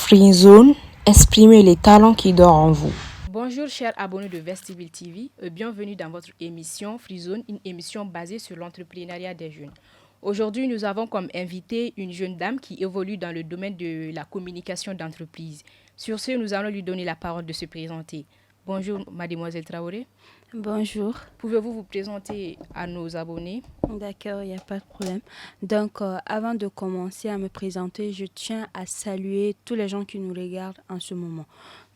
Free Zone, exprimez les talents qui dorment en vous. Bonjour chers abonnés de Vestibule TV, bienvenue dans votre émission Free Zone, une émission basée sur l'entrepreneuriat des jeunes. Aujourd'hui, nous avons comme invitée une jeune dame qui évolue dans le domaine de la communication d'entreprise. Sur ce, nous allons lui donner la parole de se présenter. Bonjour mademoiselle Traoré. Bonjour. Pouvez-vous vous présenter à nos abonnés? D'accord, il n'y a pas de problème. Donc, avant de commencer à me présenter, je tiens à saluer tous les gens qui nous regardent en ce moment.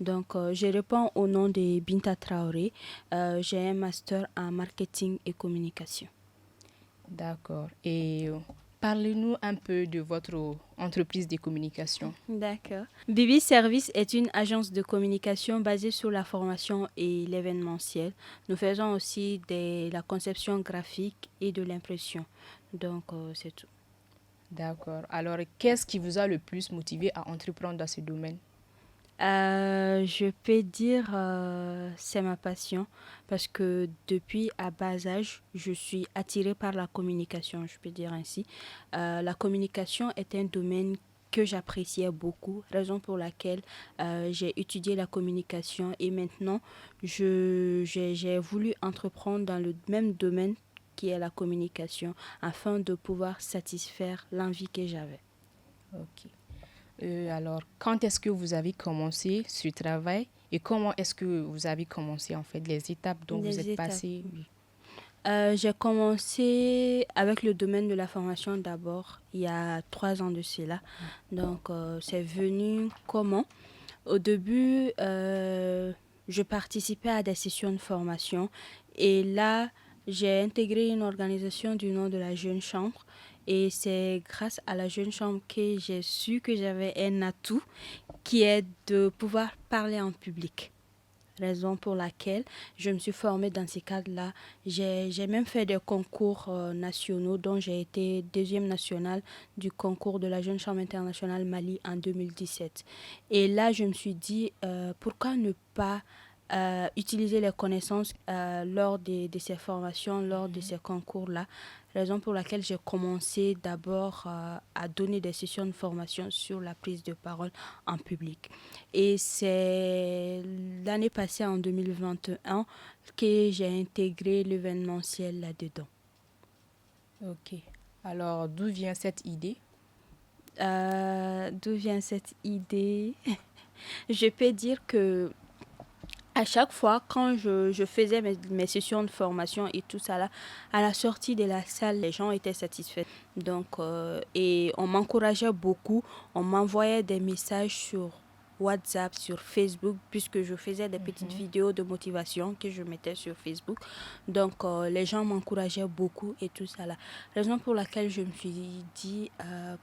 Donc, je réponds au nom de Binta Traoré. J'ai un master en marketing et communication. D'accord. Et parlez-nous un peu de votre entreprise de communication. D'accord. Bibi Service est une agence de communication basée sur la formation et l'événementiel. Nous faisons aussi la conception graphique et de l'impression. Donc, c'est tout. D'accord. Alors, qu'est-ce qui vous a le plus motivé à entreprendre dans ce domaine? Je peux dire c'est ma passion parce que depuis à bas âge, je suis attirée par la communication, je peux dire ainsi. La communication est un domaine que j'appréciais beaucoup, raison pour laquelle j'ai étudié la communication et maintenant j'ai voulu entreprendre dans le même domaine qui est la communication afin de pouvoir satisfaire l'envie que j'avais. Ok. Alors, quand est-ce que vous avez commencé ce travail et comment est-ce que vous avez commencé en fait les étapes dont vous Les êtes étapes. passé? J'ai commencé avec le domaine de la formation d'abord, il y a 3 ans de cela. Donc, c'est venu comment? Au début, je participais à des sessions de formation et là, j'ai intégré une organisation du nom de la Jeune Chambre. Et c'est grâce à la Jeune Chambre que j'ai su que j'avais un atout qui est de pouvoir parler en public. Raison pour laquelle je me suis formée dans ces cadres-là. J'ai même fait des concours nationaux dont j'ai été deuxième nationale du concours de la Jeune Chambre internationale Mali en 2017. Et là, je me suis dit, pourquoi ne pas utiliser les connaissances lors de ces formations, lors de ces concours-là. Raison pour laquelle j'ai commencé d'abord à donner des sessions de formation sur la prise de parole en public. Et c'est l'année passée, en 2021, que j'ai intégré l'événementiel là-dedans. Ok. Alors, d'où vient cette idée? D'où vient cette idée? Je peux dire que à chaque fois, quand je faisais mes sessions de formation et tout ça là, à la sortie de la salle, les gens étaient satisfaits. Donc, et on m'encourageait beaucoup. On m'envoyait des messages sur WhatsApp, sur Facebook, puisque je faisais des petites vidéos de motivation que je mettais sur Facebook. Donc, les gens m'encourageaient beaucoup et tout ça là. Raison pour laquelle je me suis dit,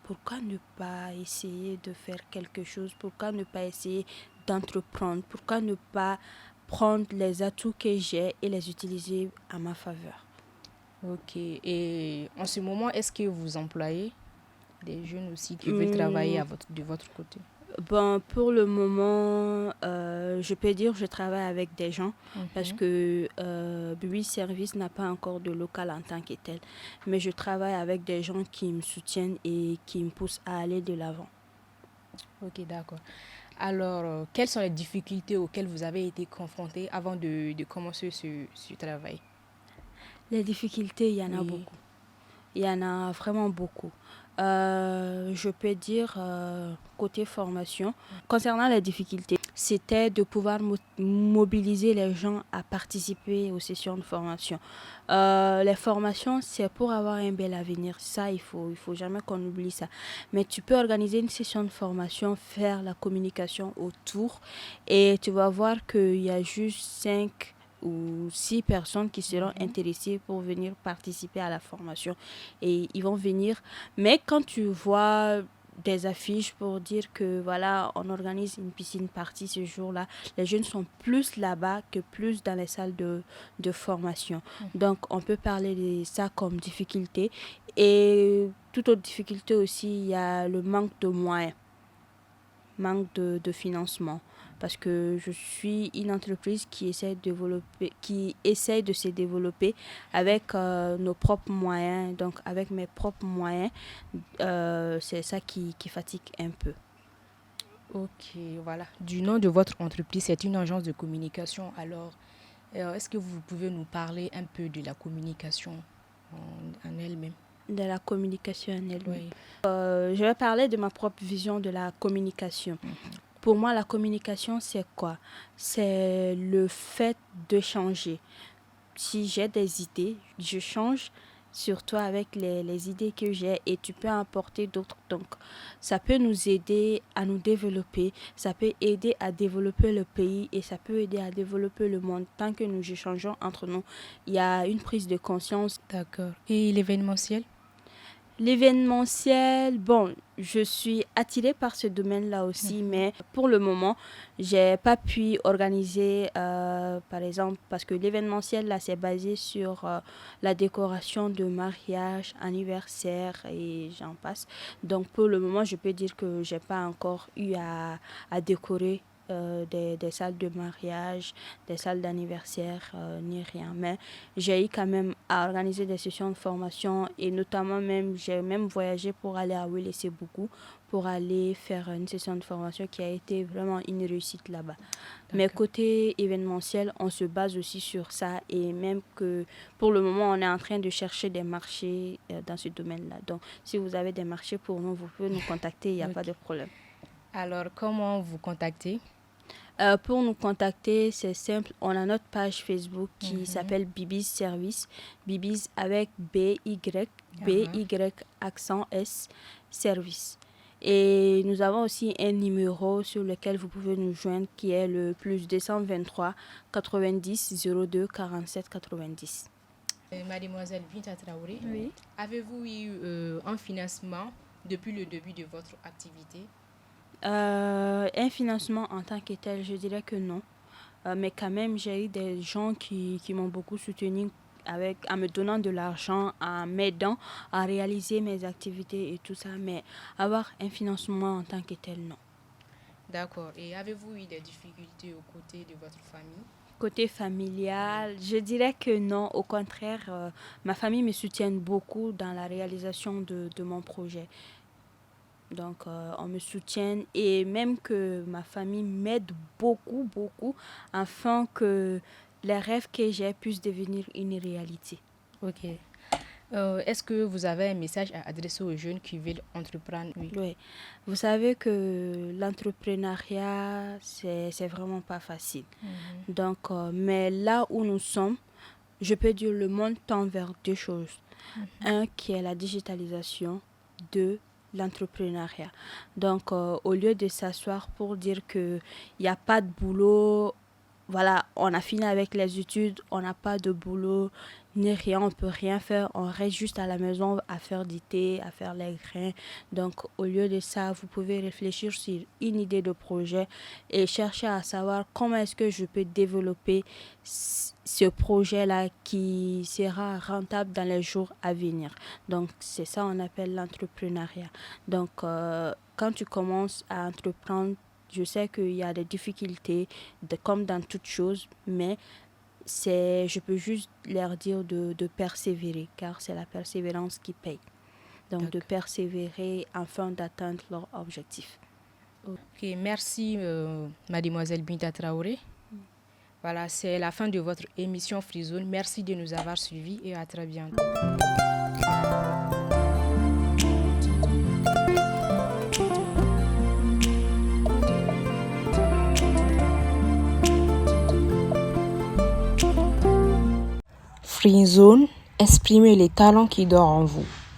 pourquoi ne pas essayer de faire quelque chose? Pourquoi ne pas essayer d'entreprendre? Pourquoi ne pas prendre les atouts que j'ai et les utiliser à ma faveur? Ok. Et en ce moment, est-ce que vous employez des jeunes aussi qui veulent travailler de votre côté? Bon, pour le moment, je peux dire que je travaille avec des gens parce que Bibi Service n'a pas encore de local en tant que tel. Mais je travaille avec des gens qui me soutiennent et qui me poussent à aller de l'avant. Ok, d'accord. Alors, quelles sont les difficultés auxquelles vous avez été confrontés avant de commencer ce travail? Les difficultés, il y en a Oui. beaucoup. Il y en a vraiment beaucoup. Je peux dire côté formation. Concernant les difficultés, c'était de pouvoir mobiliser les gens à participer aux sessions de formation. Les formations, c'est pour avoir un bel avenir. Ça, il faut jamais qu'on oublie ça. Mais tu peux organiser une session de formation, faire la communication autour et tu vas voir qu'il y a juste 5 ou 6 personnes qui seront intéressées pour venir participer à la formation et ils vont venir. Mais quand tu vois des affiches pour dire que voilà, on organise une piscine party ce jour-là, les jeunes sont plus là-bas que plus dans les salles de formation. Donc, on peut parler de ça comme difficulté. Et toute autre difficulté aussi, il y a le manque de moyens, manque de financement. Parce que je suis une entreprise qui essaie de se développer avec nos propres moyens. Donc, avec mes propres moyens, c'est ça qui fatigue un peu. Ok, voilà. Du nom de votre entreprise, c'est une agence de communication. Alors, est-ce que vous pouvez nous parler un peu de la communication en elle-même? De la communication en elle-même. Oui. Je vais parler de ma propre vision de la communication. Pour moi, la communication, c'est quoi? C'est le fait de changer. Si j'ai des idées, je change surtout avec les idées que j'ai et tu peux apporter d'autres. Donc, ça peut nous aider à nous développer, ça peut aider à développer le pays et ça peut aider à développer le monde. Tant que nous échangeons entre nous, il y a une prise de conscience. D'accord. Et l'événementiel? L'événementiel, bon, je suis attirée par ce domaine-là aussi, mais pour le moment, j'ai pas pu organiser, par exemple, parce que l'événementiel, là, c'est basé sur la décoration de mariage, anniversaire et j'en passe. Donc, pour le moment, je peux dire que j'ai pas encore eu à décorer des salles de mariage, des salles d'anniversaire, ni rien. Mais j'ai eu quand même à organiser des sessions de formation et notamment même, j'ai même voyagé pour aller à Ouélé-Sébougou pour aller faire une session de formation qui a été vraiment une réussite là-bas. Mais côté événementiel, on se base aussi sur ça et même que pour le moment, on est en train de chercher des marchés dans ce domaine-là. Donc, si vous avez des marchés pour nous, vous pouvez nous contacter, il n'y a pas de problème. Alors, comment vous contacter? Pour nous contacter, c'est simple. On a notre page Facebook qui s'appelle Bibis Service. Bibis avec B-Y accent S, Service. Et nous avons aussi un numéro sur lequel vous pouvez nous joindre qui est le plus 223 90 02 47 90. Mademoiselle Binta Traoré, Oui. avez-vous eu un financement depuis le début de votre activité? Un financement en tant que tel, je dirais que non. Mais quand même, j'ai eu des gens qui m'ont beaucoup soutenu en me donnant de l'argent, en m'aidant à réaliser mes activités et tout ça. Mais avoir un financement en tant que tel, non. D'accord. Et avez-vous eu des difficultés aux côtés de votre famille? Côté familial, je dirais que non. Au contraire, ma famille me soutient beaucoup dans la réalisation de mon projet. Donc, on me soutient et même que ma famille m'aide beaucoup, beaucoup, afin que les rêves que j'ai puissent devenir une réalité. Ok. Est-ce que vous avez un message à adresser aux jeunes qui veulent entreprendre? Oui. Oui. Vous savez que l'entrepreneuriat, c'est vraiment pas facile. Donc, mais là où nous sommes, je peux dire le monde tend vers deux choses. Un qui est la digitalisation, deux l'entrepreneuriat. Donc, au lieu de s'asseoir pour dire qu'il n'y a pas de boulot, voilà, on a fini avec les études, on n'a pas de boulot, ni rien, on ne peut rien faire, on reste juste à la maison à faire du thé, à faire les grains. Donc, au lieu de ça, vous pouvez réfléchir sur une idée de projet et chercher à savoir comment est-ce que je peux développer ce projet-là qui sera rentable dans les jours à venir. Donc, c'est ça on appelle l'entrepreneuriat. Donc, quand tu commences à entreprendre, je sais qu'il y a des difficultés, comme dans toute chose, mais je peux juste leur dire de persévérer, car c'est la persévérance qui paye. Donc, de persévérer afin d'atteindre leur objectif. Ok, merci Mademoiselle Binta Traoré. Voilà, c'est la fin de votre émission Freezone. Merci de nous avoir suivis et à très bientôt. Freezone, exprimez les talents qui dorment en vous.